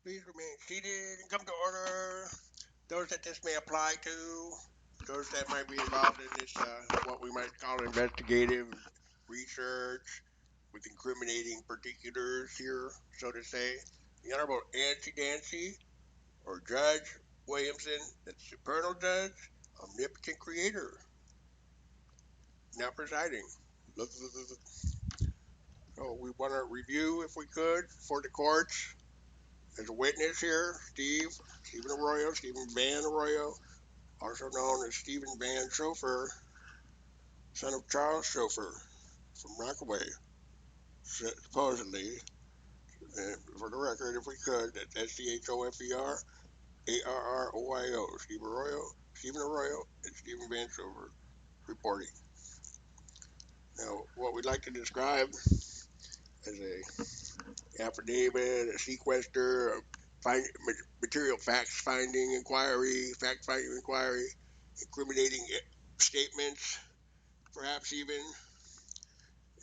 Please remain seated and come to order. Those that this may apply to, those that might be involved in this, what we might call investigative research with incriminating particulars here, so to say. The Honorable Nancy Dancy or Judge Williamson, the Supernal Judge, Omnipotent Creator, now presiding. So we want to review, if we could, for the courts. There's a witness here, Stephen Arroyo, Stephen Van Arroyo, also known as Stephen Van Chauffeur, son of Charles Chauffeur from Rockaway, supposedly. And for the record, if we could, that's Schofer, Arroyo, Stephen Arroyo, and Stephen Van Chauffeur reporting. Now, what we'd like to describe as a affidavit, a sequester, material facts finding inquiry, fact finding inquiry, incriminating statements, perhaps even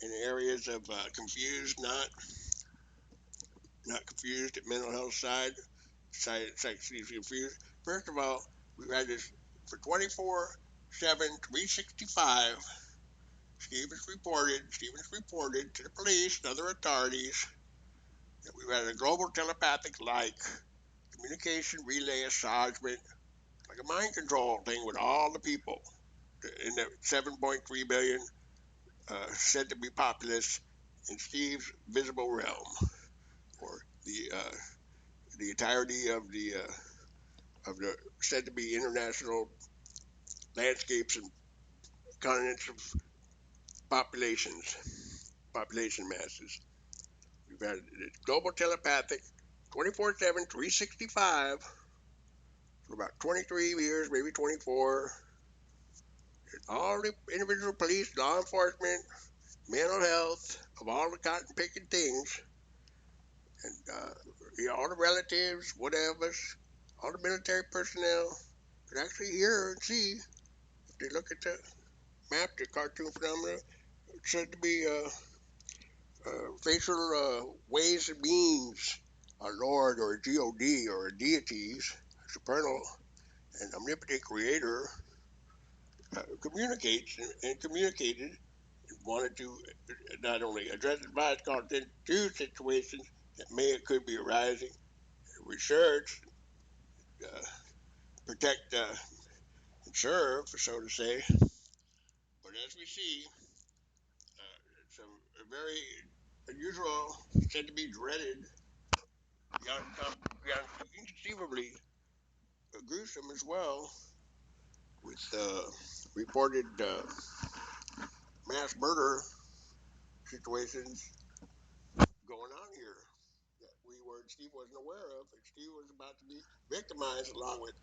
in areas of confused, not confused at mental health side confused. First of all, we've had this for 24/7, 365. Stevens reported to the police and other authorities that we've had a global telepathic-like communication relay assessment, like a mind control thing with all the people in the 7.3 billion said to be populous in Steve's visible realm, or the entirety of the said to be international landscapes and continents of population masses. We've had global telepathic 24/7, 365 for about 23 years, maybe 24. All the individual police, law enforcement, mental health, of all the cotton picking things, and all the relatives, whatever, all the military personnel could actually hear and see if they look at the map, the cartoon phenomena. It's said to be facial ways and means a lord or a god or a deities, a supernal and omnipotent creator communicates and communicated and wanted to not only address advice content to situations that could be arising, research, uh, protect, and serve, so to say. But as we see, it's a very unusual, said to be dreaded, beyond inconceivably gruesome as well, with reported mass murder situations going on here that Steve wasn't aware of, and Steve was about to be victimized along with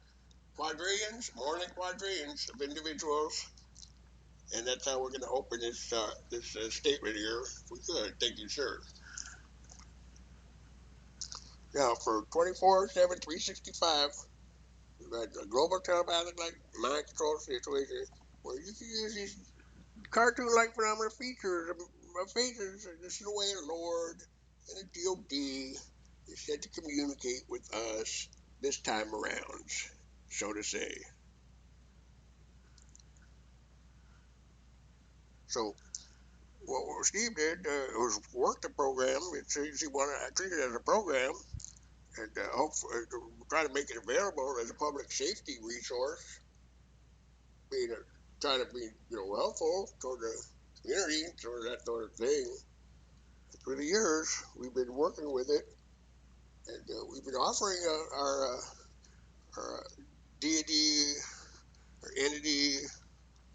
more than quadrillions of individuals. And that's how we're going to open this statement here, if we could. Thank you, sir. Now, for 24/7, 365, we've had a global telepathic like mind control situation where you can use these cartoon-like phenomena features of faces. This is the way a Lord and a DOD is said to communicate with us this time around, so to say. So what Steve did was work the program. He wanted to treat it as a program and try to make it available as a public safety resource, trying to be helpful toward the community, toward that sort of thing. Through the years, we've been working with it, and we've been offering our deity, our entity,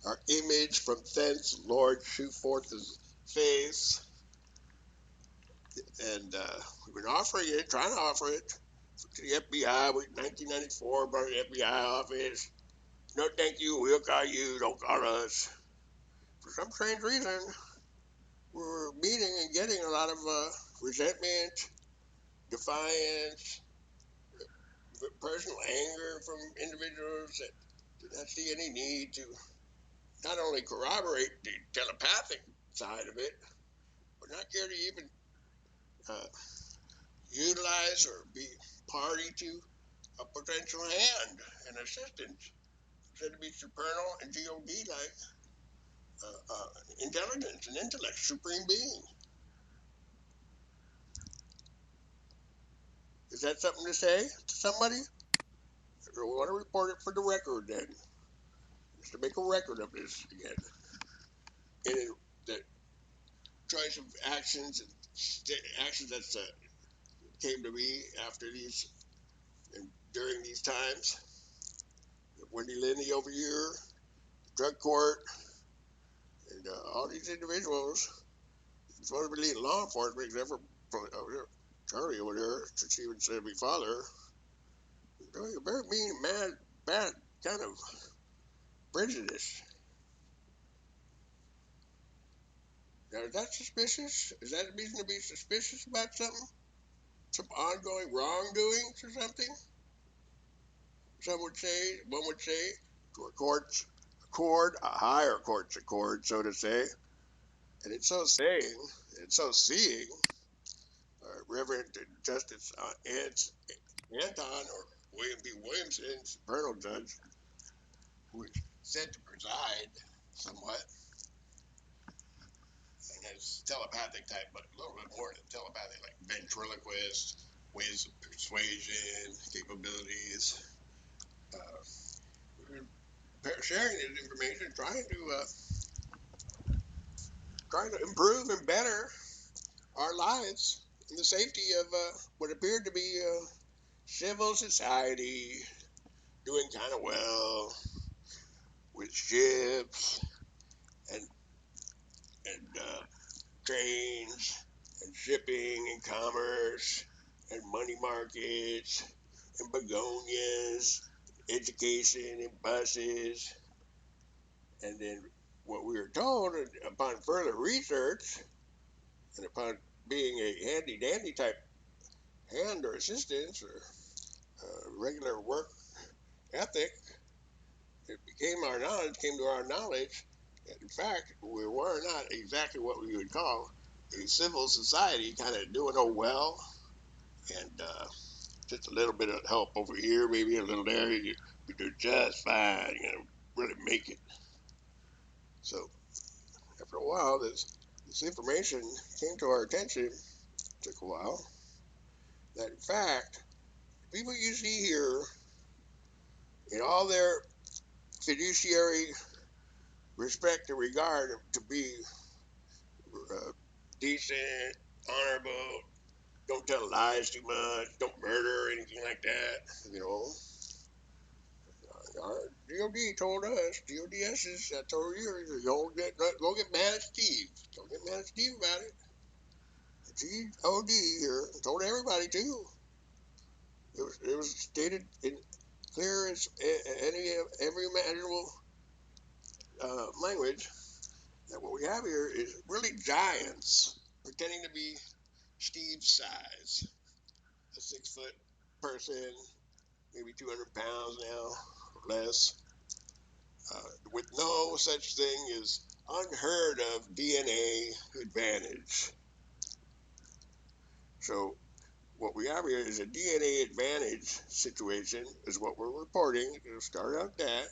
our image from thence, Lord, shoot forth His face, and we've been offering it, trying to offer it to the FBI. In 1994, brought the FBI office. No, thank you. We'll call you. Don't call us. For some strange reason, we're meeting and getting a lot of resentment, defiance, personal anger from individuals that do not see any need to not only corroborate the telepathic side of it, but not care to even uh, utilize or be party to a potential hand and assistance. Said to be supernal and God like intelligence and intellect, supreme being. Is that something to say to somebody? Or we want to report it for the record then, just to make a record of this again. And the choice of actions and actions that came to me after these and during these times. Wendy Linney over here, drug court, and all these individuals supposed to be leading law enforcement, except for Charlie over there, since he would say be father. Doing a very mean, mad, bad kind of prejudice. Now, is that suspicious? Is that a reason to be suspicious about something? Some ongoing wrongdoings or something? Some would say, one would say, to a court's accord, a higher court's accord, so to say. And it's so saying, it's so seeing, Reverend Justice Anton or William P. Williamson, supernal judge, who is said to preside somewhat, and has telepathic type, but a little bit more than telepathic, like ventriloquist, ways of persuasion, capabilities. We've been sharing this information, trying to improve and better our lives in the safety of what appeared to be civil society, doing kind of well with ships and trains and shipping and commerce and money markets and begonias, education and buses. And then what we were told upon further research and upon being a handy dandy type hand or assistance or regular work ethic, it became our knowledge, came to our knowledge that in fact we were not exactly what we would call a civil society, kind of doing well, and just a little bit of help over here, maybe a little there, you do just fine, really make it. So after a while, this information came to our attention. It took a while. That in fact, people you see here, in all their fiduciary respect and regard to be decent, honorable, don't tell lies too much, don't murder or anything like that. Our DOD told us, DODS, I told you, go get mad at Steve. Don't get mad at Steve about it. The DOD here told everybody too. It was stated in clear as every imaginable language that what we have here is really giants pretending to be Steve's size. A 6-foot person, maybe 200 pounds now or less, with no such thing as unheard of DNA advantage. So what we have here is a DNA advantage situation is what we're reporting. It'll start out that.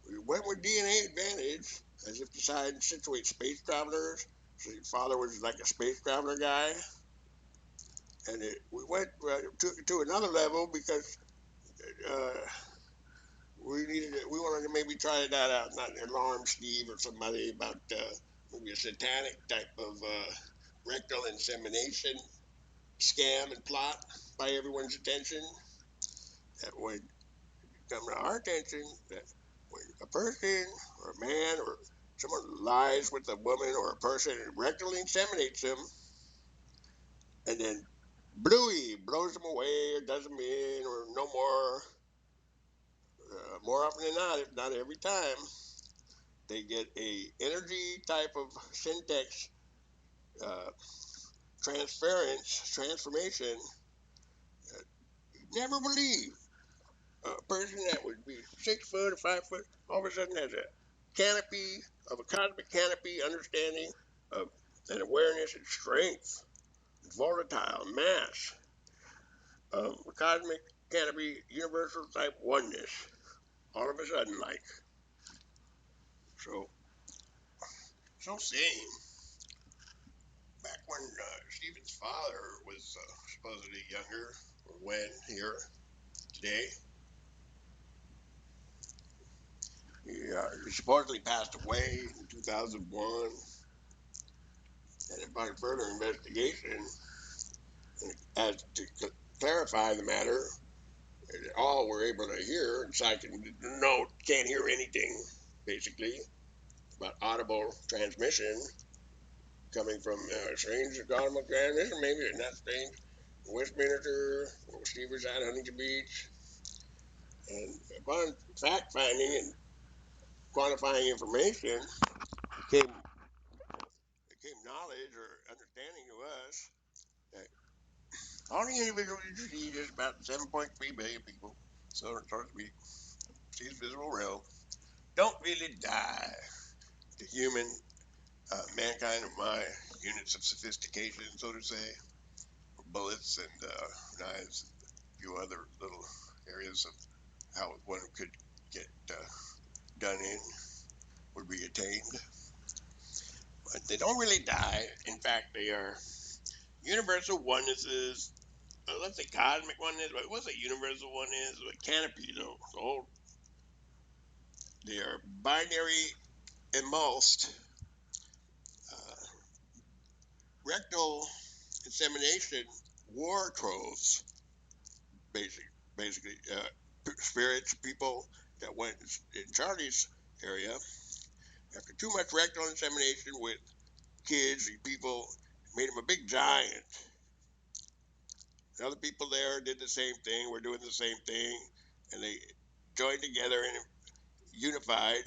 We went with DNA advantage as if to try and situate space travelers. So your father was like a space traveler guy. And we went to another level because we wanted to maybe try that out, not alarm Steve or somebody about maybe a satanic type of rectal insemination scam and plot by everyone's attention. That would come to our attention that when a person or a man or someone lies with a woman or a person and rectally inseminates them and then blows them away or does them in or no more, more often than not, if not every time, they get a energy type of syntax uh, transformation. Never believe a person that would be 6 foot or 5 foot all of a sudden has a canopy of a cosmic canopy understanding of an awareness and strength, volatile mass. cosmic canopy universal type oneness. All of a sudden, like. So, saying, back when Stephen's father was supposedly younger, or when here today, he supposedly passed away in 2001. And upon further investigation, as to clarify the matter, all we're able to hear, and so I can't hear anything, basically, about audible transmission coming from strange audible transmission, maybe it's not strange, Westminster, Stevens at Huntington Beach, and upon fact finding and quantifying information, became knowledge or understanding to us that all the individuals you see, just about 7.3 billion people, so to speak, see the visible realm, don't really die. The human, mankind of my units of sophistication, so to say, bullets and knives, and a few other little areas of how one could get done in would be attained. But they don't really die. In fact, they are universal onenesses. Let's say cosmic oneness, but what's a universal oneness? A canopy, though. The whole, they are binary emulsed uh, rectal insemination war troves, basically spirits, people that went in Charlie's area after too much rectal insemination with kids and people, made him a big giant. The other people there did the same thing. We're doing the same thing, and they joined together and unified.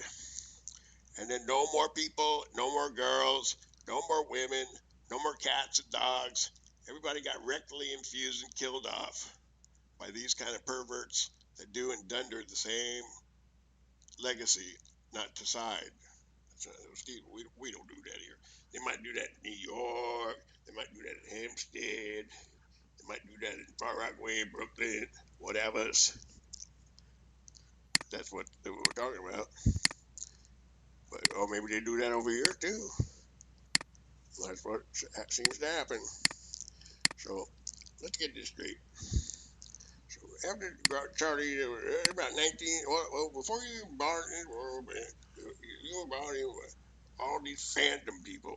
And then no more people, no more girls, no more women, no more cats and dogs. Everybody got rectally infused and killed off by these kind of perverts that do and dunder the same legacy, not to side. So, Steve, we don't do that here. They might do that in New York. They might do that in Hempstead. They might do that in Far Rockaway, Brooklyn, whatever. That's what we're talking about. But, or maybe they do that over here too. That's what seems to happen. So let's get this straight. So after Charlie, about 19, well, before you were born in this world, you were born in all these phantom people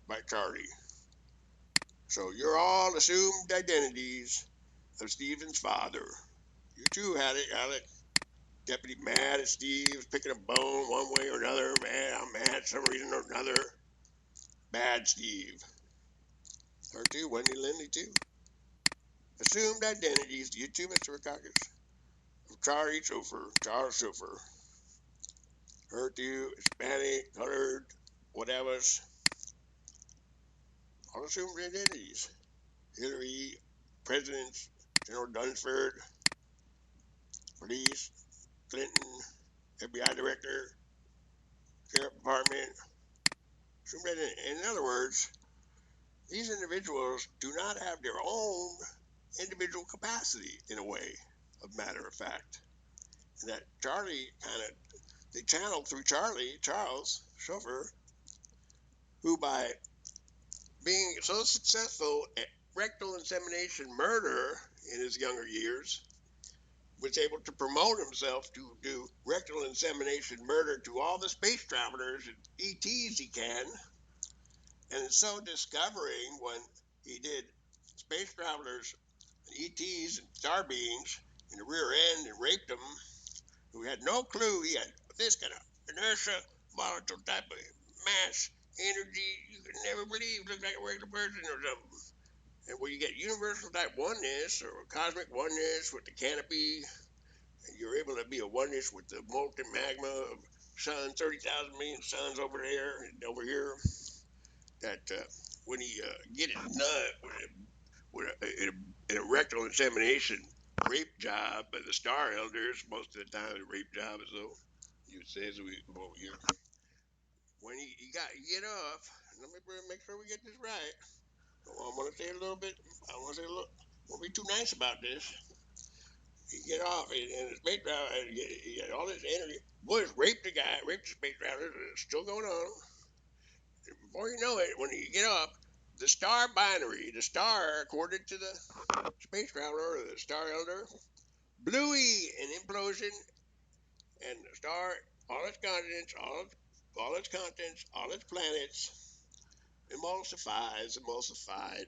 by Charlie. So you're all assumed identities of Stephen's father. You too had it, Alec. Deputy mad at Steve, picking a bone one way or another. Man, I'm mad for some reason or another. Bad Steve. Her too, Wendy Lindley too. Assumed identities, you too, Mr. Rukakis. Charlie Chauffeur, Charles Chauffeur. Her too, Hispanic, colored, whatever's. All assumed identities. Hillary, presidents, General Dunsford, police, Clinton, FBI director, sheriff department. Assumed identity. In other words, these individuals do not have their own individual capacity in a way, of matter of fact. And that Charlie kind of, they channeled through Charles Chauffeur, who by being so successful at rectal insemination murder in his younger years, was able to promote himself to do rectal insemination murder to all the space travelers and ETs he can. And in so discovering when he did space travelers and ETs and star beings in the rear end and raped them, who had no clue he had this kind of inertia, volatile type of mass, energy, you could never believe, looked like a regular person or something. And when you get universal type oneness or cosmic oneness with the canopy, and you're able to be a oneness with the molten magma of sun, 30,000 million suns over there and over here, that when he get his nut in a rectal insemination rape job by the Star Elders, most of the time the rape job is though, you says well, when he got get off, let me make sure we get this right. I want to say a little bit. I want to say a little. Won't be too nice about this. You get off and the space travel, and you get all this energy. Boys raped the guy, raped the space traveler. It's still going on. And before you know it, when you get up, the star binary, the star according to the space traveler or the star elder, bluey, an implosion, and the star, all its contents, all its planets, emulsified.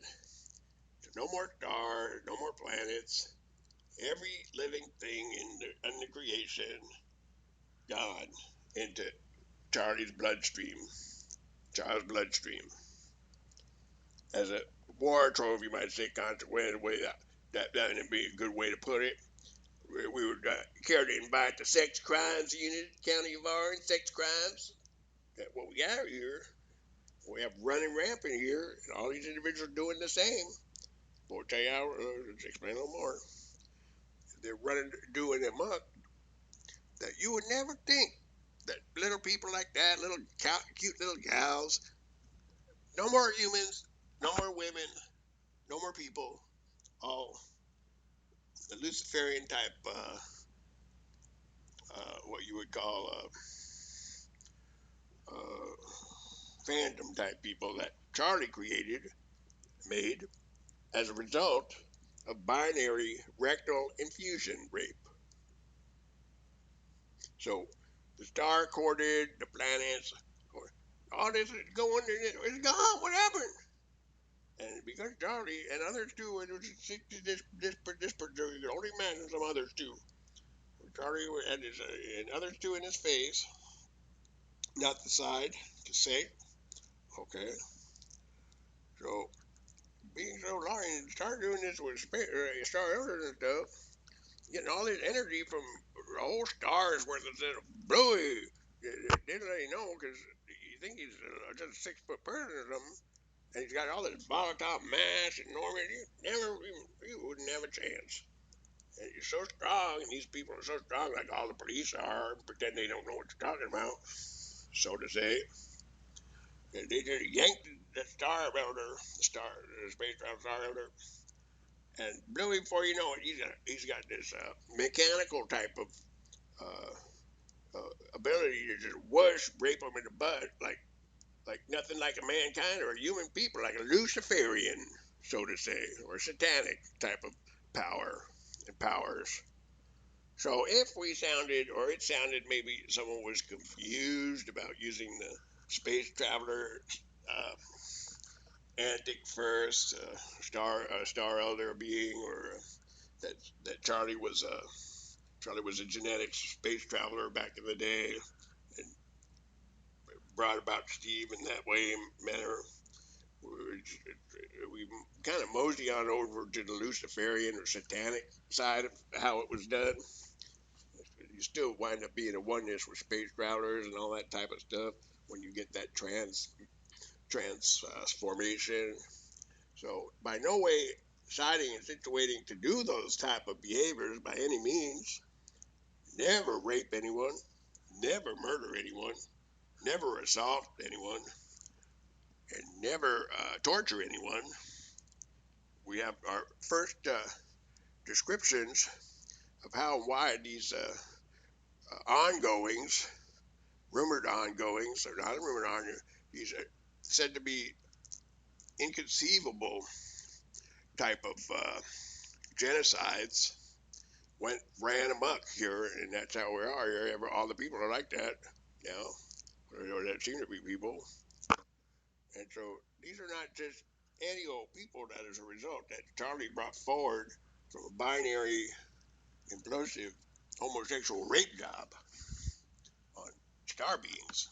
There's no more stars, no more planets. Every living thing in the creation gone into Charlie's bloodstream. Charles' bloodstream. As a war trophy, you might say, consequence, way that would be a good way to put it. We would care to invite the sex crimes unit, County of Orange, sex crimes. That's what we got here. We have running rampant here, and all these individuals doing the same. We'll tell you how, explain a little more. They're running, doing amok that you would never think that little people like that, little cute little gals, no more humans, no more women, no more people, all the Luciferian type, what you would call phantom type people that Charlie made as a result of binary rectal infusion rape. So the star corded, the planets, all this is going, it's gone. What happened? And because Charlie and others too, it was this particular, you can only imagine some others too. Charlie had his, and others too in his face, not the side, to say, okay. So being so lying, start doing this with star elders and stuff, getting all this energy from the whole stars where the bluey. Didn't let you know because you think he's just a 6 foot person or something, and he's got all this volatile mass and enormous. You wouldn't have a chance. And you're so strong, and these people are so strong, like all the police are, and pretend they don't know what you're talking about, so to say. And they just yanked the star elder, the space travel star elder, and Bluey, before you know it, he's got this mechanical type of ability to just rape them in the butt, like nothing like a mankind or a human people, like a Luciferian, so to say, or satanic type of power and powers. So if we sounded, or it sounded, maybe someone was confused about using the space traveler antic first, star elder being, or that Charlie was a genetic space traveler back in the day, and brought about Steve in that way manner. We kind of mosey on over to the Luciferian or satanic side of how it was done. You still wind up being a oneness with space travelers and all that type of stuff when you get that transformation. So by no way siding and situating to do those type of behaviors by any means. Never rape anyone, never murder anyone, never assault anyone, and never torture anyone. We have our first descriptions of how and why these ongoings, rumored ongoings, or not rumored ongoings, these are said to be inconceivable type of genocides ran amok here, and that's how we are here. All the people are like that now, or that seem to be people. And so these are not just any old people that as a result that Charlie brought forward from a binary, implosive, homosexual rape job on star beings.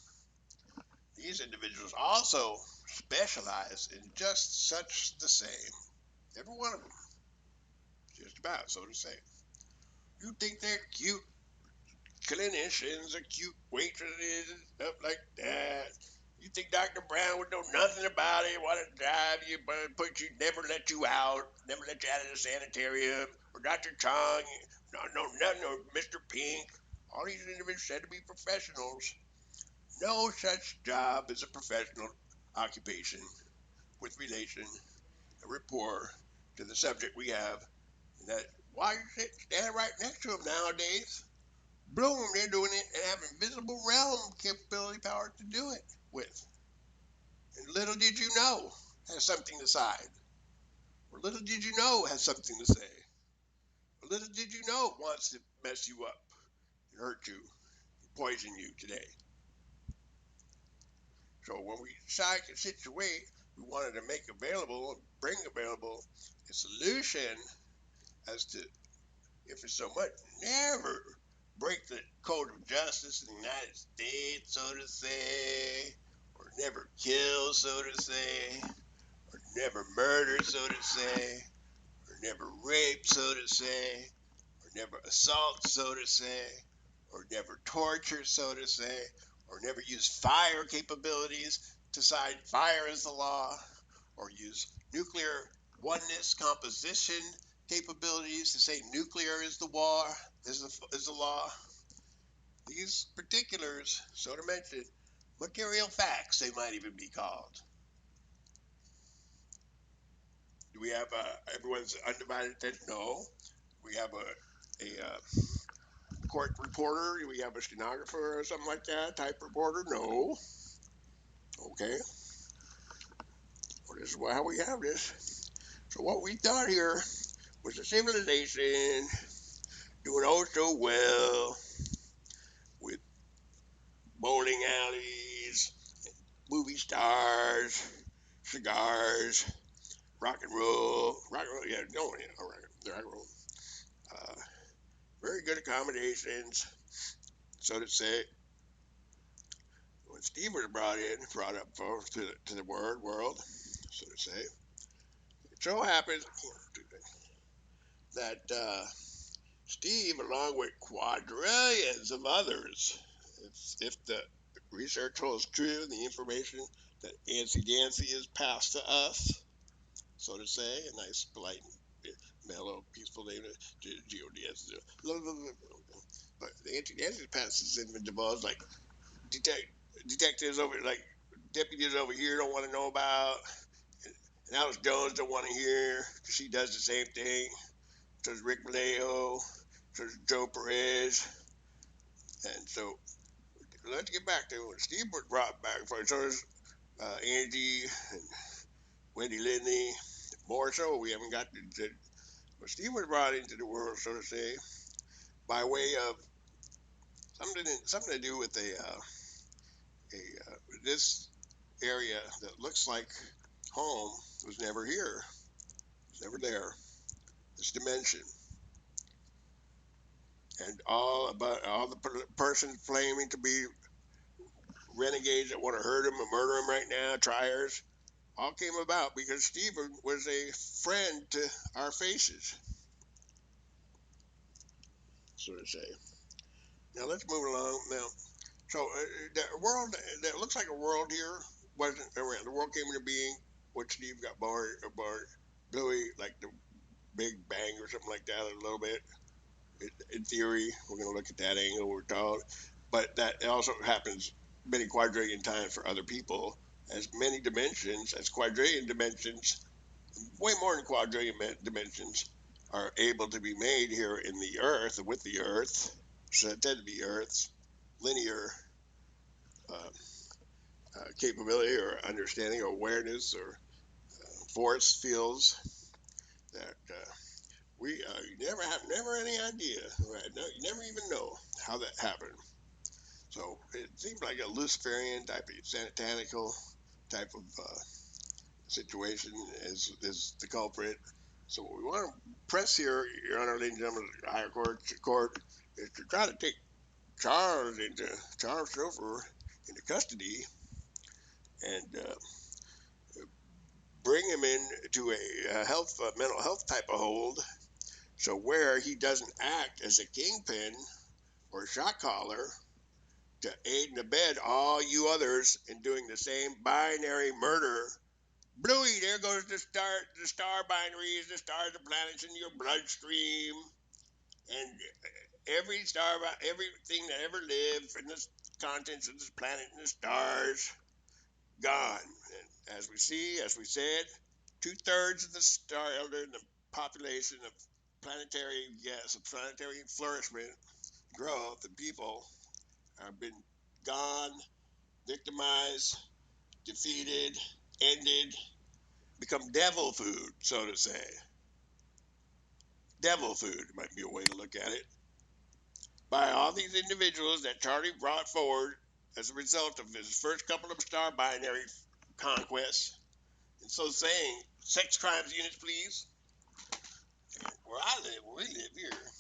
These individuals also specialize in just such the same. Every one of them. Just about, so to say. You think they're cute clinicians or cute waitresses and stuff like that. You think Dr. Brown would know nothing about it, want to drive you, put you, never let you out of the sanitarium, or Dr. Chong, no, nothing, or Mr. Pink. All these individuals said to be professionals. No such job as a professional occupation with relation, a rapport to the subject we have. And that why you stand right next to them nowadays, boom, they're doing it and have invisible realm capability power to do it with. And little did you know has something to side. Or little did you know has something to say. Or little did you know wants to mess you up and hurt you, and poison you today. So when we decide to situate, we wanted to make available, bring available a solution as to, if it's so much, never break the code of justice in the United States, so to say, or never kill, so to say, or never murder, so to say, or never rape, so to say, or never assault, so to say, or never torture, so to say, or never use fire capabilities to decide fire is the law, or use nuclear oneness composition capabilities to say nuclear is the war, is the law. These particulars, so to mention, material facts, they might even be called. Do we have everyone's undivided attention? No. We have a court reporter. Do we have a stenographer or something like that? Type reporter? No. Okay. Well, this is how we have this. So what we thought here was a civilization doing oh so well with bowling alleys, movie stars, cigars, rock and roll, yeah, no, yeah, rock and roll. Uh, Very good accommodations, so to say. When Steve was brought up to the world, so to say, it so happens that Steve, along with quadrillions of others, if the research holds true and the information that Nancy Dancy has passed to us, so to say, a nice, polite, mellow, peaceful name, G-O-D-S. But Nancy Dancy passes in divulge like detectives over, like deputies over here don't want to know about, and Alice Jones don't want to hear because she does the same thing. So does Rick Vallejo, so does Joe Perez, and so let's get back to when Steve was brought back. So does Angie and Wendy Lidney. More so, we haven't got to but Steve was brought into the world, so to say, by way of something to do with this area that looks like home was never here, was never there. This dimension, and all the persons claiming to be renegades that want to hurt him or murder him right now, triers, all came about because Stephen was a friend to our faces, so to say. Now let's move along. Now, so the world that looks like a world here wasn't around. The world came into being when Steve got born, Bluey, like the Big Bang or something like that, a little bit. In theory, we're going to look at that angle, we're told. But that also happens many quadrillion times for other people, as many dimensions, as quadrillion dimensions, way more than quadrillion dimensions, are able to be made here in the Earth, with the Earth, said to be Earth's linear uh, capability or understanding or awareness or force fields that we never any idea. Right? No, you never even know how that happened. So it seems like a Luciferian type of satanical type of situation is the culprit. So what we want to press here, Your Honor, ladies and gentlemen, the higher court, is to try to take Charles Sofer into custody and bring him into a mental health type of hold. So where he doesn't act as a kingpin or shot caller to aid and abet all you others in doing the same binary murder. Bluey, there goes the star binaries, the stars, the planets in your bloodstream, and everything that ever lived in the contents of this planet and the stars, gone. And as we see, as we said, 2/3 of the star elder in the population of planetary flourishment, growth, and people have been gone, victimized, defeated, ended, become devil food, so to say. Devil food might be a way to look at it. By all these individuals that Charlie brought forward as a result of his first couple of star binary conquests. And so saying, sex crimes units, please. Where we live here,